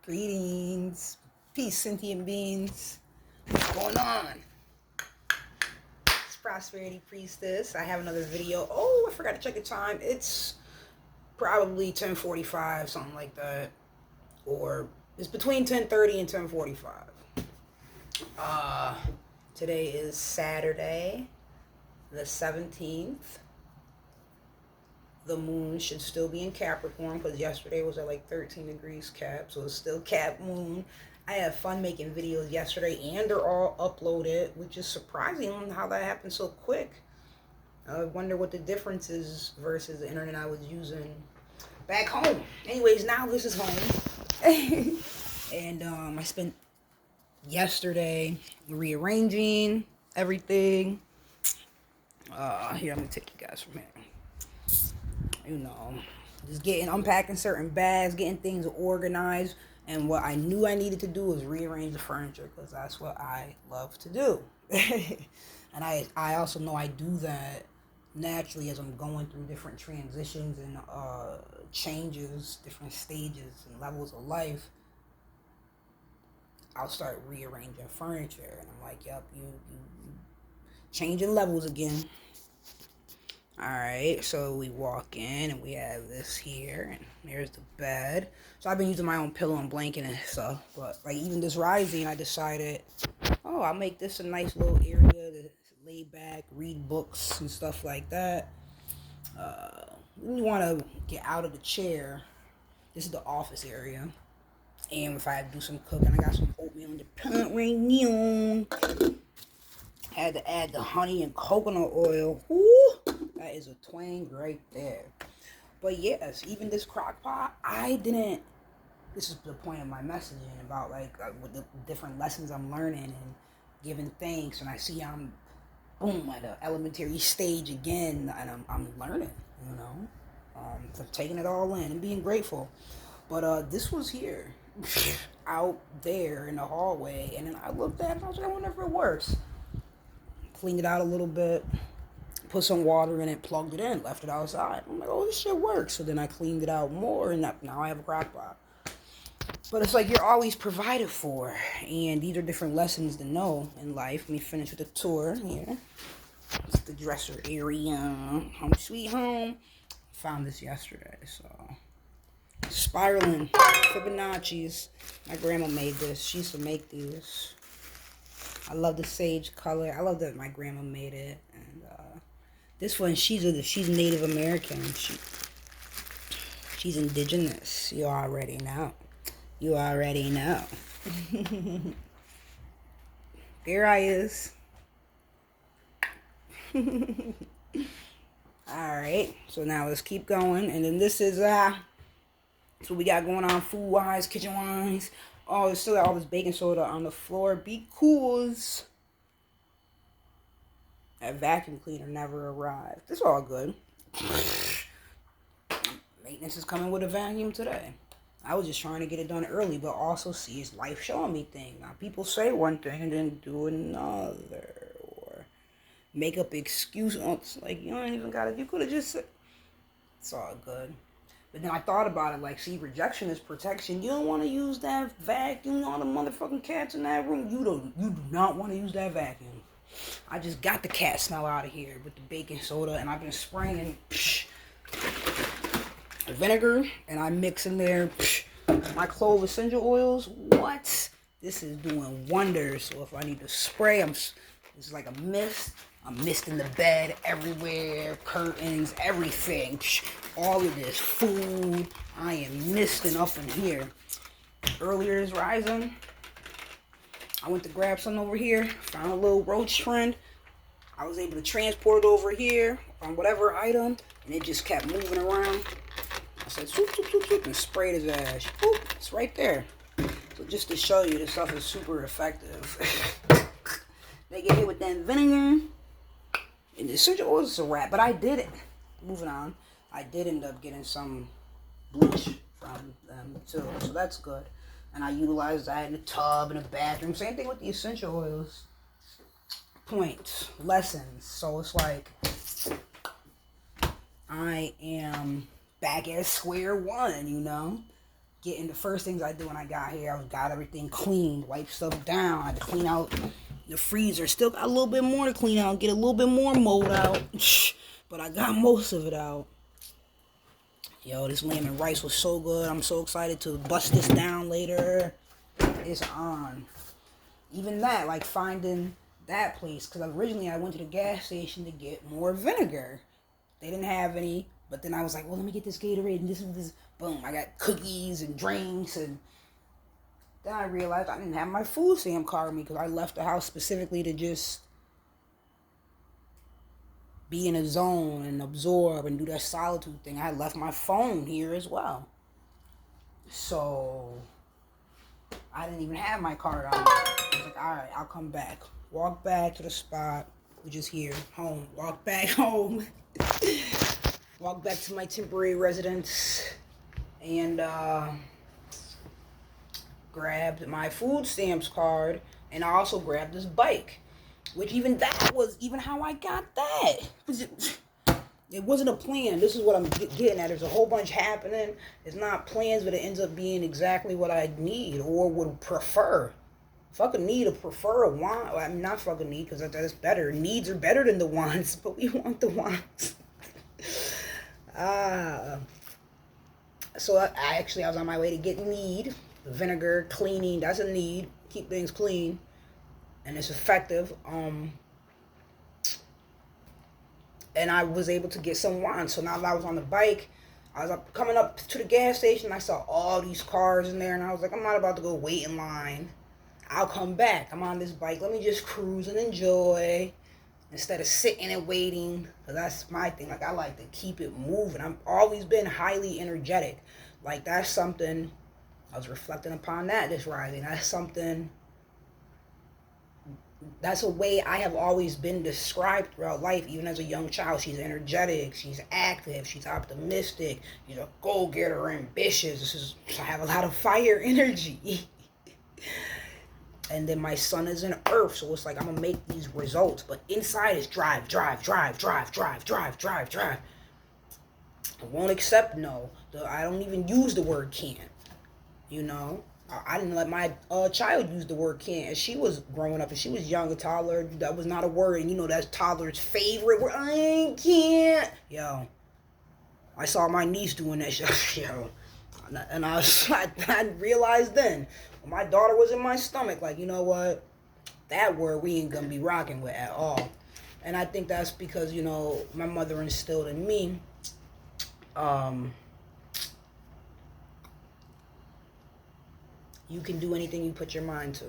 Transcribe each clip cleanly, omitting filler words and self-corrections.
Greetings. Peace, sentient beings. What's going on? It's Prosperity Priestess. I have another video. Oh, I forgot to check the time. It's probably 10:45, something like that. Or it's between 10:30 and 10:45. Uh, Today is Saturday, the 17th. The moon should still be in Capricorn because yesterday was at like 13 degrees Cap, so it's still Cap moon. I had fun making videos yesterday and they're all uploaded, which is surprising how that happened so quick. I wonder what the difference is versus the internet I was using back home. Anyways, now this is home. And I spent yesterday rearranging everything. Here, I'm gonna take you guys from here. Just unpacking certain bags, getting things organized. And what I knew I needed to do was rearrange the furniture because that's what I love to do. And I also know I do that naturally as I'm going through different transitions and changes, different stages and levels of life. I'll start rearranging furniture. And I'm like, yep, you changing levels again. Alright, so we walk in and we have this here, and there's the bed. So I've been using my own pillow and blanket and stuff, but like even this rising, I decided, I'll make this a nice little area to lay back, read books and stuff like that. When you want to get out of the chair, this is the office area. And if I have to do some cooking, I got some oatmeal in the pan right now. Had to add the honey and coconut oil. Ooh, that is a twang right there. But yes, even this crock pot, this is the point of my messaging about like with the different lessons I'm learning and giving thanks. And I see I'm, boom, at an elementary stage again, and I'm learning, I'm taking it all in and being grateful. But this was here, out there in the hallway. And then I looked at it and I was like, I wonder if it works. Cleaned it out a little bit, put some water in it, plugged it in, left it outside. I'm like, oh, this shit works. So then I cleaned it out more, and now I have a crock pot. But it's like you're always provided for, and these are different lessons to know in life. Let me finish with the tour here. It's the dresser area, home sweet home. Found this yesterday, so spiraling Fibonacci's. My grandma made this. She used to make these. I love the sage color. I love that my grandma made it. And this one, she's Native American. She's indigenous. You already know. You already know. There I is. Alright. So now let's keep going. And then this is so we got going on food-wise, kitchen-wise. Oh, there's still got all this baking soda on the floor because that vacuum cleaner never arrived. It's all good. Maintenance is coming with a vacuum today. I was just trying to get it done early, but also see is life showing me things. Now, people say one thing and then do another, or make up excuse. It's like, you don't even got it. You could have just said, it's all good. But then I thought about it, like, see, rejection is protection. You don't want to use that vacuum. All the motherfucking cats in that room. You do not want to use that vacuum. I just got the cat smell out of here with the baking soda, and I've been spraying vinegar, and I mix in there my clove essential oils. What? This is doing wonders. So if I need to spray, it's like a mist. I'm misting the bed everywhere, curtains, everything. All of this food, I am misting up in here. Earlier this rising, I went to grab something over here, found a little roach friend. I was able to transport it over here on whatever item, and it just kept moving around. I said, swoop, swoop, swoop, swoop, and sprayed his ass. Whoop, it's right there. So just to show you, this stuff is super effective. They get hit with that vinegar. And the essential oils is a wrap, but I did it. Moving on. I did end up getting some bleach from them too, so that's good. And I utilized that in the tub, in the bathroom. Same thing with the essential oils. Points, lessons. So it's like I am back at square one, getting the first things I do when I got here, I got everything cleaned, wiped stuff down. I had to clean out the freezer. Still got a little bit more to clean out, get a little bit more mold out. But I got most of it out. Yo, this lamb and rice was so good. I'm so excited to bust this down later. It's on. Even that, like finding that place. Because originally I went to the gas station to get more vinegar. They didn't have any. But then I was like, well, let me get this Gatorade. And this. Boom. I got cookies and drinks. And then I realized I didn't have my food stamp card with me. Because I left the house specifically to just be in a zone and absorb and do that solitude thing. I left my phone here as well. So I didn't even have my card on. I was like, all right, I'll come back. Walk back to the spot, which is here, home. Walk back home. Walk back to my temporary residence and grabbed my food stamps card, and I also grabbed this bike. Which even that was even how I got that. It wasn't a plan. This is what I'm getting at. There's a whole bunch happening. It's not plans, but it ends up being exactly what I need or would prefer. Fucking need or prefer a want. I mean, not fucking need, because that's better. Needs are better than the wants, but we want the wants. So I was on my way to get need. The vinegar, cleaning, that's a need. Keep things clean. And it's effective. And I was able to get some wine. So now that I was on the bike, I was coming up to the gas station. I saw all these cars in there, and I was like, I'm not about to go wait in line. I'll come back. I'm on this bike. Let me just cruise and enjoy instead of sitting and waiting. Because that's my thing. Like, I like to keep it moving. I've always been highly energetic. Like, that's something I was reflecting upon that this rising. That's a way I have always been described throughout life, even as a young child. She's energetic, she's active, she's optimistic, she's a go-getter, ambitious. I have a lot of fire energy. And then my sun is in earth, so it's like I'm gonna make these results. But inside is drive. I won't accept no. I don't even use the word can't, you know? I didn't let my child use the word can't. As she was growing up, and she was young, a toddler, that was not a word. And you know, that's toddler's favorite word. I can't. Yo, I saw my niece doing that shit. Yo, and I realized then, when my daughter was in my stomach, like, you know what? That word we ain't gonna be rocking with at all. And I think that's because, you know, my mother instilled in me, you can do anything you put your mind to.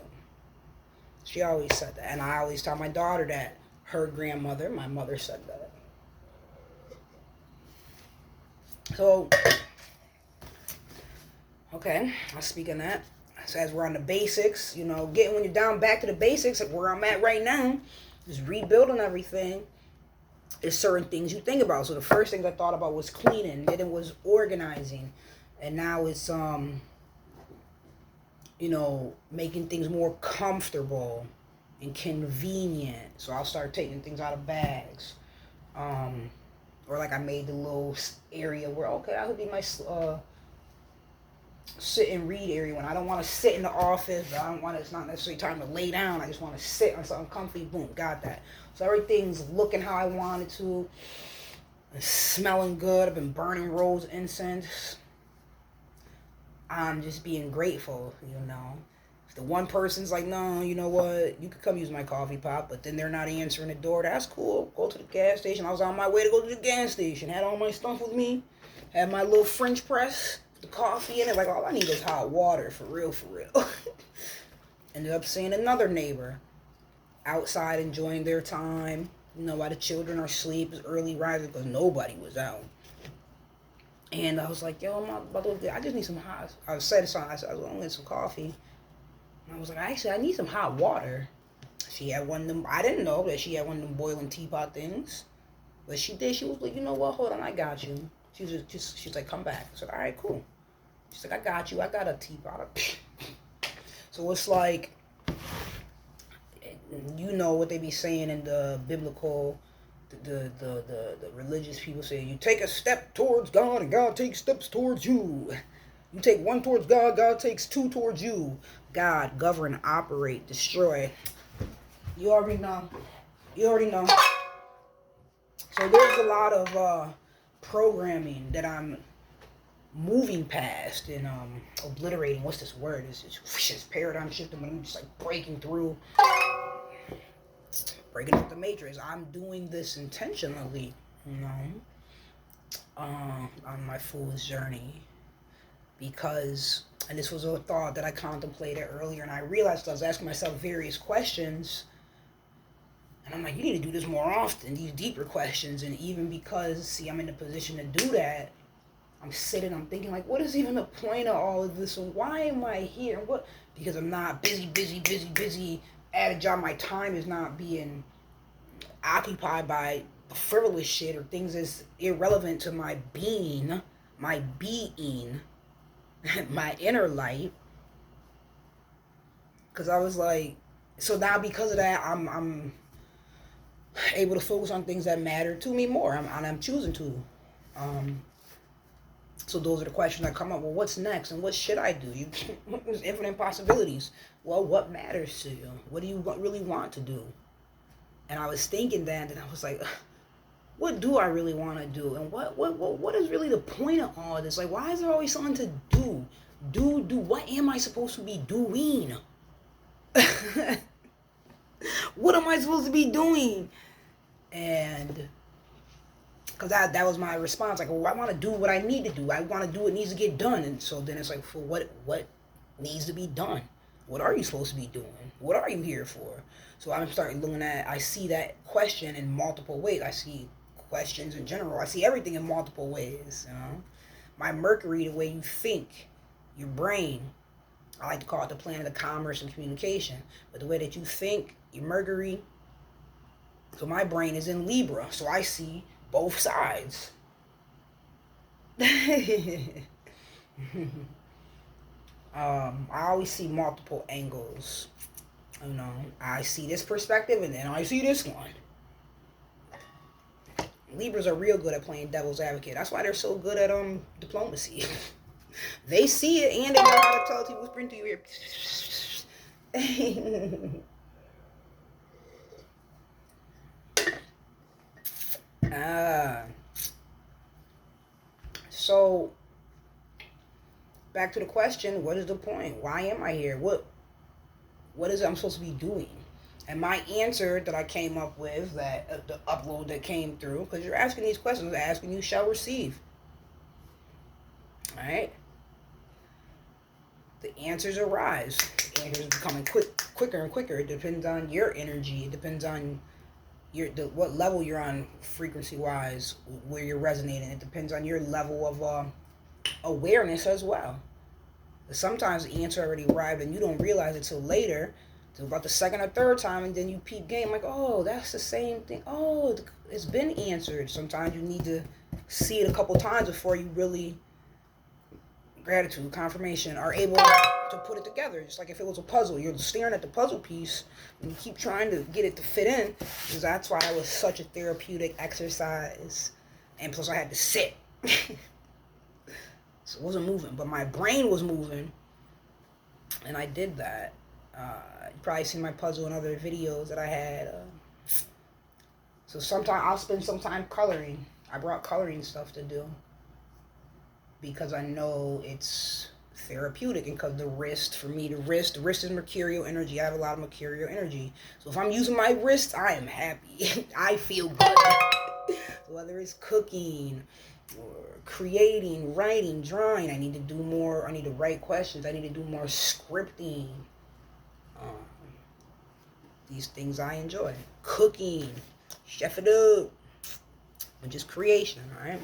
She always said that. And I always tell my daughter that. Her grandmother, my mother, said that. So, okay, I'll speak on that. So as we're on the basics, you know, when you're down back to the basics, like where I'm at right now, just rebuilding everything, there's certain things you think about. So the first thing I thought about was cleaning. Then it was organizing. And now it's, you know, making things more comfortable and convenient. So I'll start taking things out of bags. Or like I made the little area where, okay, that would be my sit and read area when I don't want to sit in the office. It's not necessarily time to lay down. I just want to sit on something comfy. Boom, got that. So everything's looking how I want it to. It's smelling good. I've been burning rose incense. I'm just being grateful, you know. If the one person's like, no, you know what, you could come use my coffee pot, but then they're not answering the door, that's cool. Go to the gas station. I was on my way to go to the gas station. Had all my stuff with me. Had my little French press, the coffee in it. Like, all I need is hot water, for real. Ended up seeing another neighbor outside enjoying their time. You know, while the children are asleep, it's early rising because nobody was out. And I was like, yo, I just need some hot. I said something. I said, I was going to get some coffee. And I was like, actually, I need some hot water. She had one of them. I didn't know that she had one of them boiling teapot things. But she did. She was like, you know what? Hold on, I got you. She's like, come back. I said, all right, cool. She's like, I got you. I got a teapot. So it's like, you know what they be saying in the biblical, the religious people say, you take a step towards God and God takes steps towards you. You take one towards God, God takes two towards you. God, govern, operate, destroy. You already know. You already know. So there's a lot of programming that I'm moving past and obliterating. What's this word? It's just paradigm shifting, but I'm just like breaking up the matrix. I'm doing this intentionally, you know, on my fool's journey, because, and this was a thought that I contemplated earlier, and I realized I was asking myself various questions, and I'm like, you need to do this more often, these deeper questions. And even because, see, I'm in a position to do that, I'm thinking like, what is even the point of all of this? And why am I here? What? Because I'm not busy at a job. My time is not being occupied by frivolous shit or things that's irrelevant to my being, my inner light. Because I was like, so now because of that, I'm able to focus on things that matter to me more. I'm choosing to. So those are the questions that come up. Well, what's next, and what should I do? There's infinite possibilities. Well, what matters to you? What do you really want to do? And I was thinking that, and I was like, what do I really want to do? And what is really the point of all this? Like, why is there always something to do? Do what am I supposed to be doing? What am I supposed to be doing? And because that was my response. Like, well, I want to do what I need to do. I want to do what needs to get done. And so then it's like, for what needs to be done? What are you supposed to be doing? What are you here for? So I'm starting looking at, I see that question in multiple ways. I see questions in general. I see everything in multiple ways, you know? My Mercury, the way you think, your brain, I like to call it the planet of commerce and communication. But the way that you think, your Mercury, so my brain is in Libra. So I see both sides. I always see multiple angles. You know, I see this perspective and then I see this one. Libras are real good at playing devil's advocate. That's why they're so good at diplomacy. They see it and they know how to tell it to whisper into your ear. So back to the question, what is the point? Why am I here? What is it I'm supposed to be doing? And my answer that I came up with, that the upload that came through, because you're asking these questions, asking, you shall receive. All right? The answers arise. The answers are becoming quicker and quicker. It depends on your energy. It depends on what level you're on frequency-wise, where you're resonating. It depends on your level of awareness as well. Sometimes the answer already arrived and you don't realize it till later, till about the second or third time, and then you peep game like, oh, that's the same thing. Oh, it's been answered. Sometimes you need to see it a couple times before you really, gratitude, confirmation, are able to put it together. Just like if it was a puzzle, you're staring at the puzzle piece and you keep trying to get it to fit in, because that's why it was such a therapeutic exercise. And plus I had to sit. So it wasn't moving, but my brain was moving, and I did that. You probably seen my puzzle in other videos that I had. So sometimes I'll spend some time coloring. I brought coloring stuff to do because I know it's therapeutic, and because the wrist is mercurial energy. I have a lot of mercurial energy. So if I'm using my wrist, I am happy. I feel good. So whether it's cooking or creating, writing, drawing, I need to do more. I need to write questions. I need to do more scripting. These things I enjoy. Cooking, chef it up, and just creation, all right?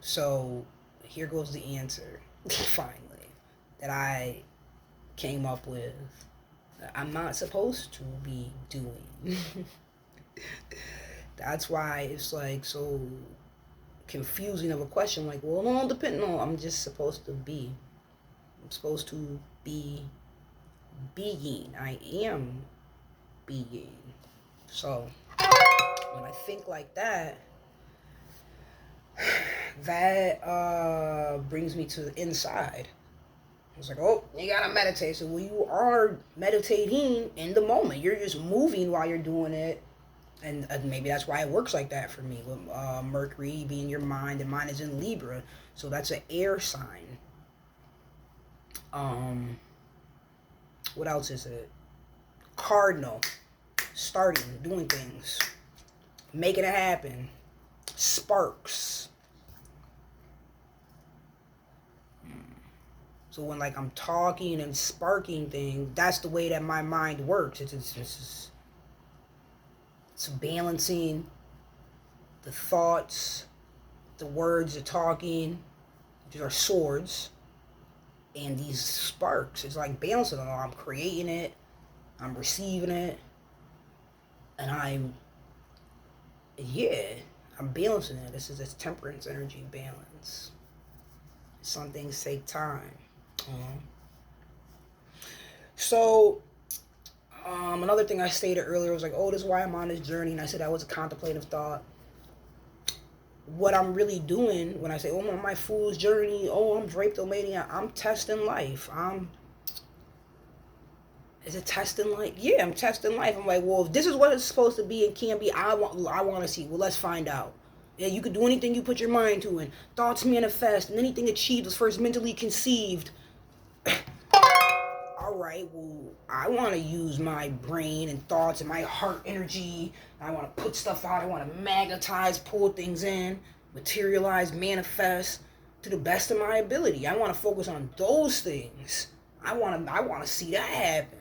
So here goes the answer, finally, that I came up with. I'm not supposed to be doing. That's why it's like so confusing of a question. Like, well, no, I'm just supposed to be. I'm supposed to be being. I am being. So when I think like that, That brings me to the inside. It's like, oh, you gotta meditate. So when you are meditating in the moment, you're just moving while you're doing it. And maybe that's why it works like that for me, with Mercury being your mind, and mine is in Libra, so that's an air sign. um what else is it? Cardinal, starting, doing things, making it happen. Sparks. So when like I'm talking and sparking things, that's the way that my mind works. It's balancing the thoughts, the words are talking, which are swords, and these sparks. It's like balancing it all. I'm creating it, I'm receiving it, and I'm balancing it. This is this temperance energy balance. Some things take time. So, another thing I stated earlier was like, oh, this is why I'm on this journey, and I said that was a contemplative thought. What I'm really doing when I say, oh, I'm on my fool's journey, oh, I'm drapetomania, I'm testing life. Is it testing life? Yeah, I'm testing life. I'm like, well, if this is what it's supposed to be and can be, I want to see. Well, let's find out. Yeah, you could do anything you put your mind to, and thoughts manifest, and anything achieved was first mentally conceived. All right, well, I want to use my brain and thoughts and my heart energy. I want to put stuff out. I want to magnetize, pull things in, materialize, manifest to the best of my ability. I want to focus on those things. I want to see that happen.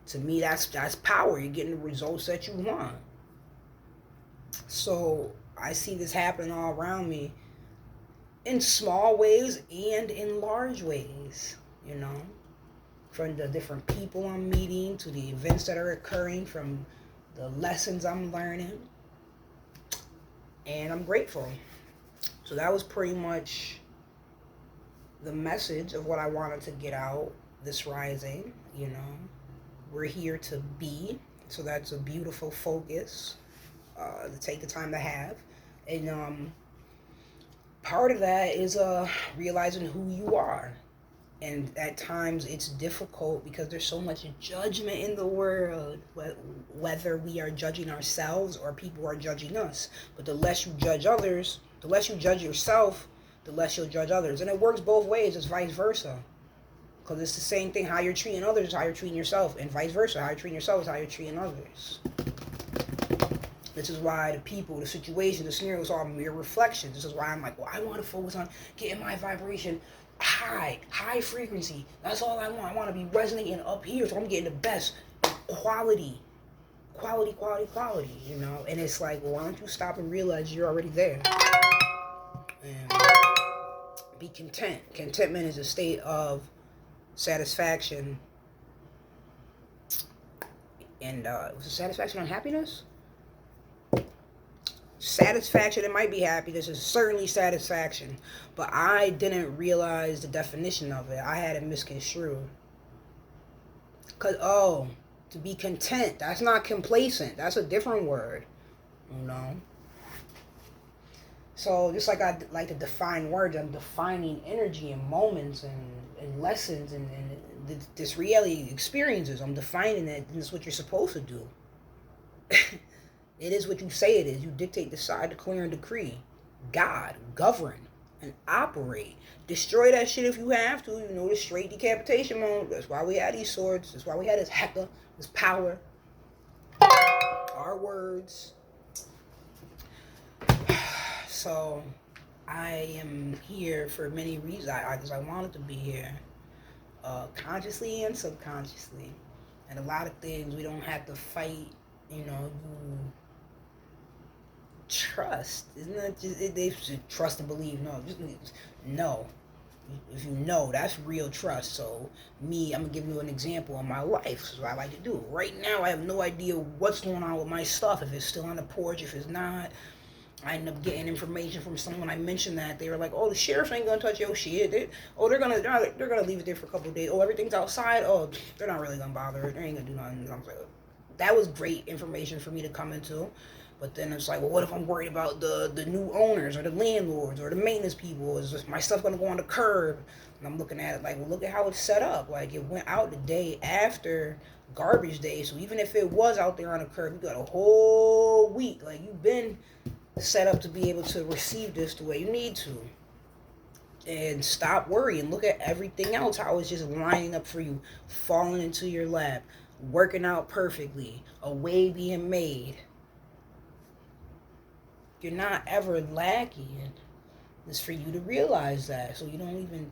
To me, that's power. You're getting the results that you want. So I see this happening all around me, in small ways and in large ways, from the different people I'm meeting to the events that are occurring, from the lessons I'm learning, and I'm grateful. So that was pretty much the message of what I wanted to get out this rising. We're here to be, so that's a beautiful focus to take the time to have. And part of that is realizing who you are. And at times it's difficult because there's so much judgment in the world, whether we are judging ourselves or people are judging us. But the less you judge others, the less you judge yourself, the less you'll judge others. And it works both ways. It's vice versa. Because it's the same thing. How you're treating others is how you're treating yourself. And vice versa. How you're treating yourself is how you're treating others. This is why the people, the situation, the scenarios are mere reflections. This is why I'm like, well, I want to focus on getting my vibration high frequency. That's all I want. I want to be resonating up here, so I'm getting the best quality. And it's like, well, why don't you stop and realize you're already there? And be content. Contentment is a state of satisfaction. And was it satisfaction and happiness? Satisfaction, it might be happiness, is certainly satisfaction, but I didn't realize the definition of it. I had it misconstrued. Because to be content, that's not complacent, that's a different word. So just like I like to define words, I'm defining energy and moments and lessons and this reality experiences. I'm defining it, and this is what you're supposed to do. It is what you say it is. You dictate, decide, declare, and decree. God, govern, and operate. Destroy that shit if you have to. The straight decapitation mode. That's why we had these swords. That's why we had this Heka, this power. Our words. So, I am here for many reasons. Because I wanted to be here. Consciously and subconsciously. And a lot of things we don't have to fight. You trust. Isn't that just, they should trust and believe? No, just no. If you know, that's real trust. So me, I'm gonna give you an example in my life. This is what I like to do. Right now, I have no idea what's going on with my stuff. If it's still on the porch, if it's not. I end up getting information from someone. I mentioned that they were like, "Oh, the sheriff ain't gonna touch your shit. They're gonna leave it there for a couple of days. Oh, everything's outside. Oh, they're not really gonna bother. They ain't gonna do nothing." And I was like, that was great information for me to come into. But then it's like, well, what if I'm worried about the new owners or the landlords or the maintenance people? Is my stuff gonna go on the curb? And I'm looking at it like, well, look at how it's set up. Like, it went out the day after garbage day. So even if it was out there on the curb, you got a whole week. Like, you've been set up to be able to receive this the way you need to. And stop worrying. Look at everything else, how it's just lining up for you, falling into your lap, working out perfectly, a way being made. You're not ever lacking. It's for you to realize that, so you don't even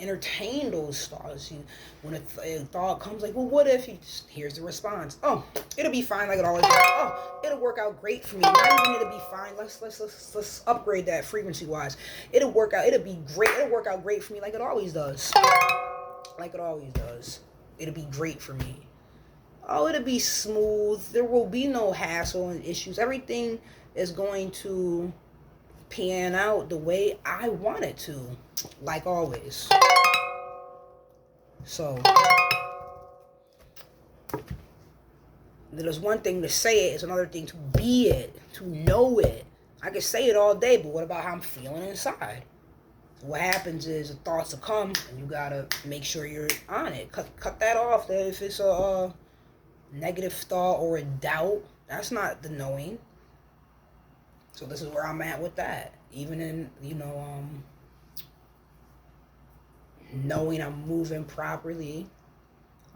entertain those thoughts. When a thought comes like, well, what if? Here's the response. Oh, it'll be fine, like it always does. Oh, it'll work out great for me. Not even it'll be fine. Let's upgrade that frequency wise. It'll work out. It'll be great. It'll work out great for me, like it always does. Like it always does. It'll be great for me. Oh, it'll be smooth. There will be no hassle and issues. Everything is going to pan out the way I want it to, like always. So there's one thing to say it, it's another thing to be it, to know it. I can say it all day, but what about how I'm feeling inside? So what happens is the thoughts will come, and you gotta make sure you're on it. Cut that off. If it's a negative thought or a doubt, that's not the knowing. So this is where I'm at with that. Even in, knowing I'm moving properly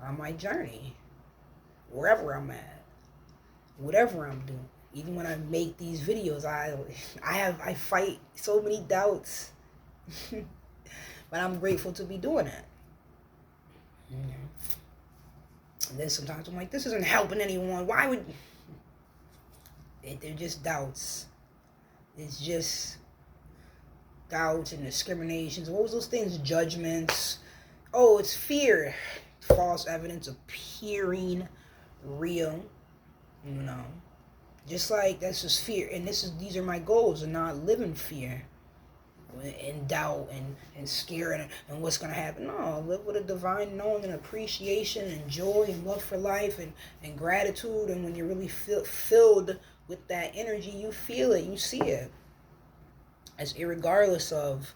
on my journey. Wherever I'm at. Whatever I'm doing. Even when I make these videos, I fight so many doubts. But I'm grateful to be doing it. And then sometimes I'm like, this isn't helping anyone. Why would... They're just doubts. It's just doubts and discriminations. What was those things? Judgments. Oh, it's fear. False evidence appearing real. Just like that's just fear. And these are my goals, and not live in fear and doubt and scare and what's gonna happen. No, live with a divine knowing and appreciation and joy and love for life and gratitude. And when you're really filled with that energy, you feel it, you see it. As irregardless of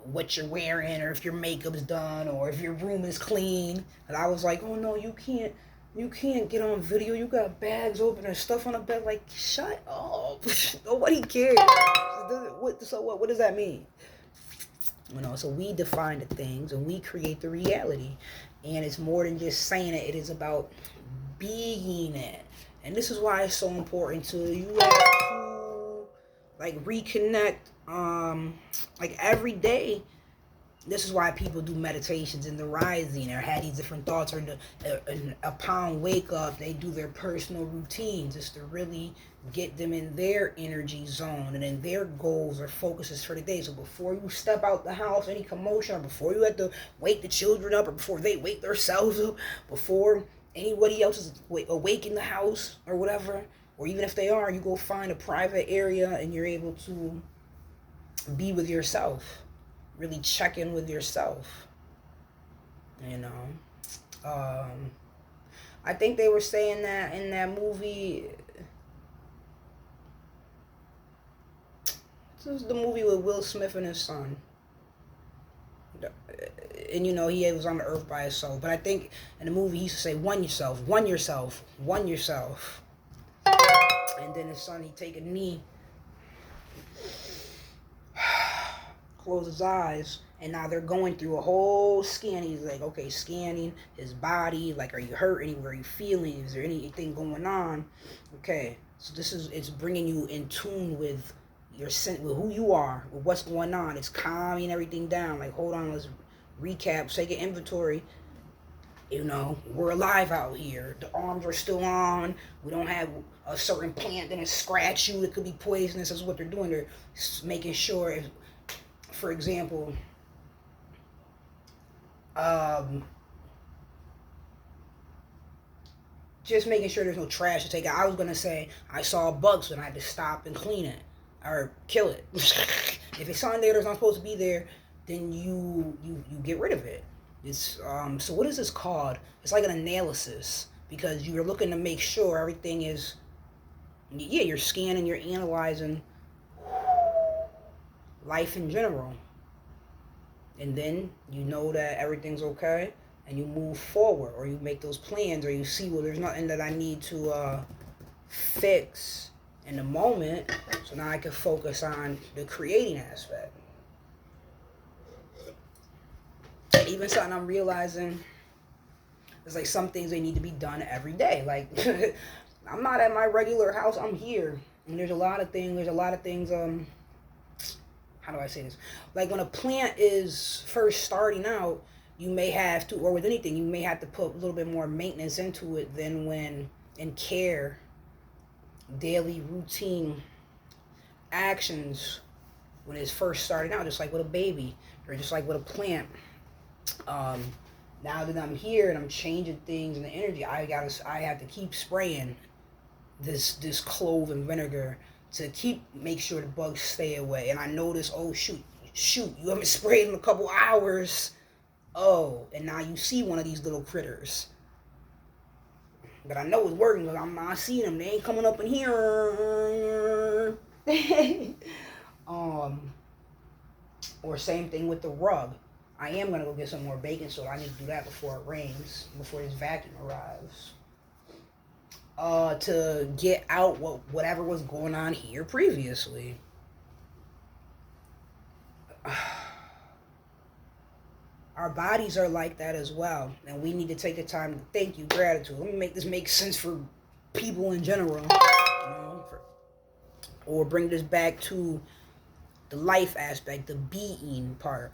what you're wearing, or if your makeup's done, or if your room is clean. And I was like, oh no, you can't get on video. You got bags open and stuff on the bed. Like, shut up. Nobody cares. So what does that mean? So we define the things and we create the reality. And it's more than just saying it. It is about being it. And this is why it's so important you have to reconnect every day. This is why people do meditations in the rising, or had these different thoughts, or upon wake up they do their personal routines, just to really get them in their energy zone and in their goals or focuses for the day. So before you step out the house, any commotion, or before you have to wake the children up, or before they wake themselves up, before anybody else is awake in the house or whatever, or even if they are, you go find a private area and you're able to be with yourself, really check in with yourself. I think they were saying that in that movie. This is the movie with Will Smith and his son. And he was on the earth by himself. But I think in the movie he used to say, one yourself, one yourself, one yourself. And then his son, he'd take a knee, close his eyes, and now they're going through a whole scan. He's like, okay, scanning his body, like, are you hurt anywhere? Are you feeling? Is there anything going on? Okay, so it's bringing you in tune with with who you are, with what's going on. It's calming everything down. Like, hold on, let's recap, take an inventory. We're alive out here. The arms are still on. We don't have a certain plant that scratch you. It could be poisonous. That's what they're doing. They're making sure, if, for example, just making sure there's no trash to take out. I was going to say I saw bugs and I had to stop and clean it or kill it. If it's on there that's not supposed to be there, then you get rid of it. It's so what is this called? It's like an analysis, because you're looking to make sure everything is Yeah, you're scanning, you're analyzing life in general. And then you know that everything's okay and you move forward, or you make those plans, or you see, well, there's nothing that I need to fix in the moment, so now I can focus on the creating aspect. Even something I'm realizing is like some things they need to be done every day. Like I'm not at my regular house, I'm here. And there's a lot of things, how do I say this? Like when a plant is first starting out, you may have to, or with anything, you may have to put a little bit more maintenance into it than when in care, daily routine actions when it's first starting out, just like with a baby or just like with a plant. Um, Now that I'm here and I'm changing things and the energy, I have to keep spraying this clove and vinegar to make sure the bugs stay away. And I notice, oh shoot, you haven't sprayed in a couple hours. Oh, and now you see one of these little critters. But I know it's working because I'm not seeing them. They ain't coming up in here. um, or same thing with the rug. I am gonna go get some more baking soda. I need to do that before it rains, before this vacuum arrives. To get out whatever was going on here previously. Our bodies are like that as well, and we need to take the time to thank you, gratitude. Let me make this make sense for people in general, or bring this back to the life aspect, the being part.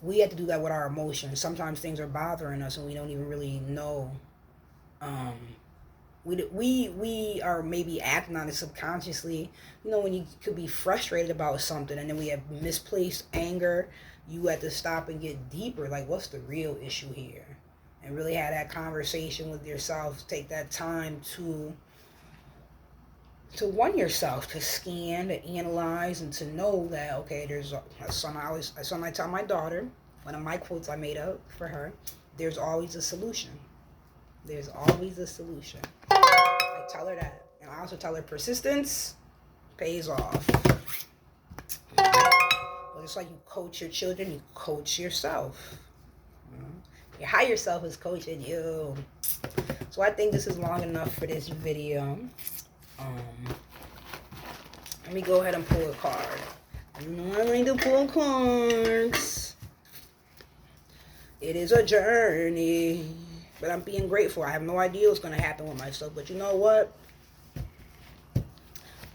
We have to do that with our emotions. Sometimes things are bothering us, and we don't even really know. Um, we are maybe acting on it subconsciously. When you could be frustrated about something, and then we have misplaced anger, you have to stop and get deeper. Like, what's the real issue here? And really have that conversation with yourself. Take that time to one yourself, to scan, to analyze, and to know that, okay, there's I tell my daughter, one of my quotes I made up for her, there's always a solution. There's always a solution. I tell her that. And I also tell her persistence pays off. Well, just like you coach your children, you coach yourself. Your higher self is coaching you. So I think this is long enough for this video. Let me go ahead and pull a card. You know I like to pull cards. It is a journey. But I'm being grateful. I have no idea what's going to happen with myself. But you know what?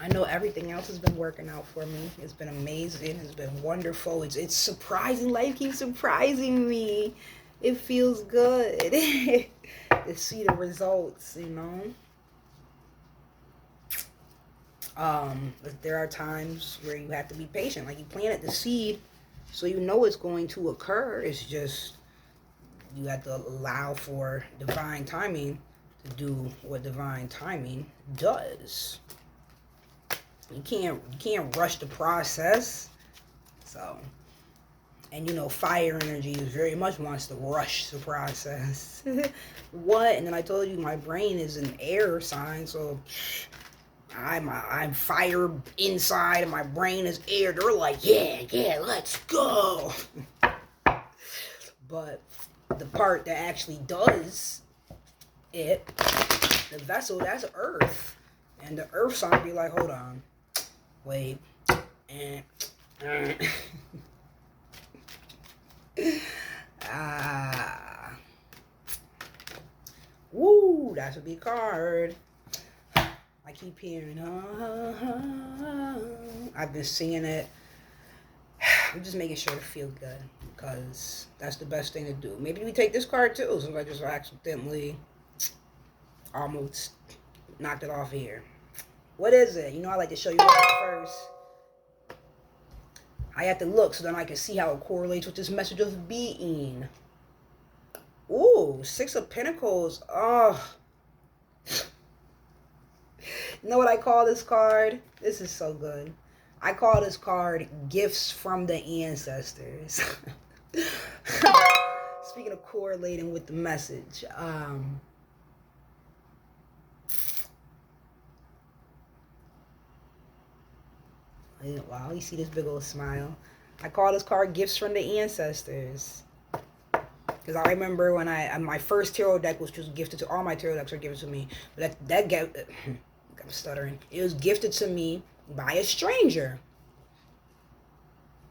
I know everything else has been working out for me. It's been amazing. It's been wonderful. It's surprising. Life keeps surprising me. It feels good to see the results, There are times where you have to be patient. Like, you planted the seed, so you know it's going to occur. It's just you have to allow for divine timing to do what divine timing does. You can't rush the process. So, and fire energy very much wants to rush the process. What? And then I told you my brain is an air sign, so I'm fire inside and my brain is air. They're like, yeah, let's go. But the part that actually does it, the vessel, that's earth. And the earth sign be like, hold on, wait, and woo, that's a big card. I keep hearing, I've been singing it. I'm just making sure to feel good, because that's the best thing to do. Maybe we take this card too, so I just accidentally almost knocked it off here. What is it? I like to show you that first. I have to look so then I can see how it correlates with this message of being. Ooh, Six of Pentacles. Oh. You know what I call this card? This is so good. I call this card Gifts from the Ancestors. Speaking of correlating with the message. Wow, you see this big old smile. I call this card Gifts from the Ancestors. Because I remember when my first tarot deck was just gifted to, all my tarot decks are given to me. But I'm stuttering. It was gifted to me by a stranger.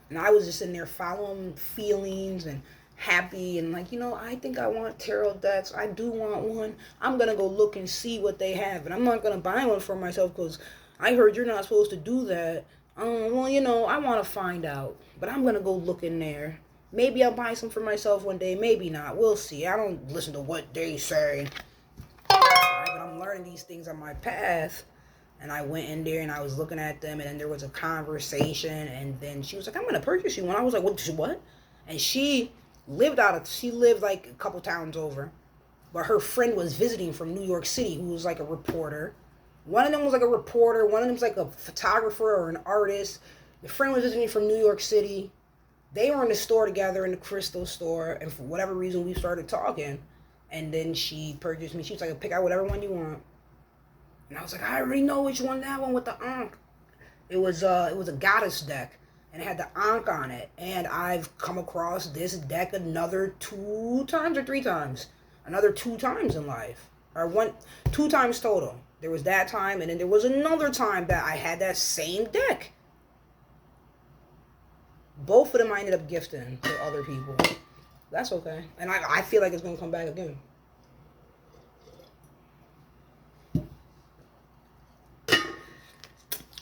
And I was just in there following feelings and happy and like, I think I want tarot decks. I do want one. I'm going to go look and see what they have. And I'm not going to buy one for myself because I heard you're not supposed to do that. Well, I want to find out. But I'm going to go look in there. Maybe I'll buy some for myself one day. Maybe not. We'll see. I don't listen to what they say. Right? But I'm learning these things on my path. And I went in there and I was looking at them. And then there was a conversation. And then she was like, I'm going to purchase you one. I was like, what? And she lived like a couple towns over. But her friend was visiting from New York City who was like a reporter. One of them was like a reporter. One of them was like a photographer or an artist. The friend was visiting from New York City. They were in the store together, in the crystal store. And for whatever reason, we started talking. And then she purchased me. She was like, pick out whatever one you want. And I was like, I already know which one, that one with the Ankh. It was a goddess deck. And it had the Ankh on it. And I've come across this deck another 2 times or 3 times. Another 2 times in life. Or 2 times total. There was that time, and then there was another time that I had that same deck. Both of them I ended up gifting to other people. That's okay. And I feel like it's going to come back again.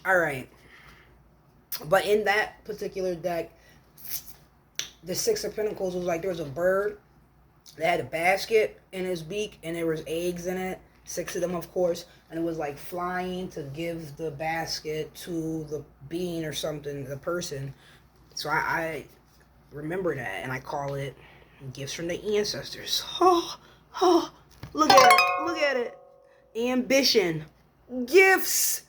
Alright. But in that particular deck, the 6 of Pentacles was like there was a bird that had a basket in his beak, and there was eggs in it. 6 of them, of course, and it was like flying to give the basket to the being or something, the person. So I remember that, and I call it Gifts from the Ancestors. Oh, look at it. Ambition, gifts,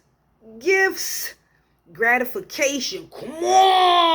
gratification. Come on.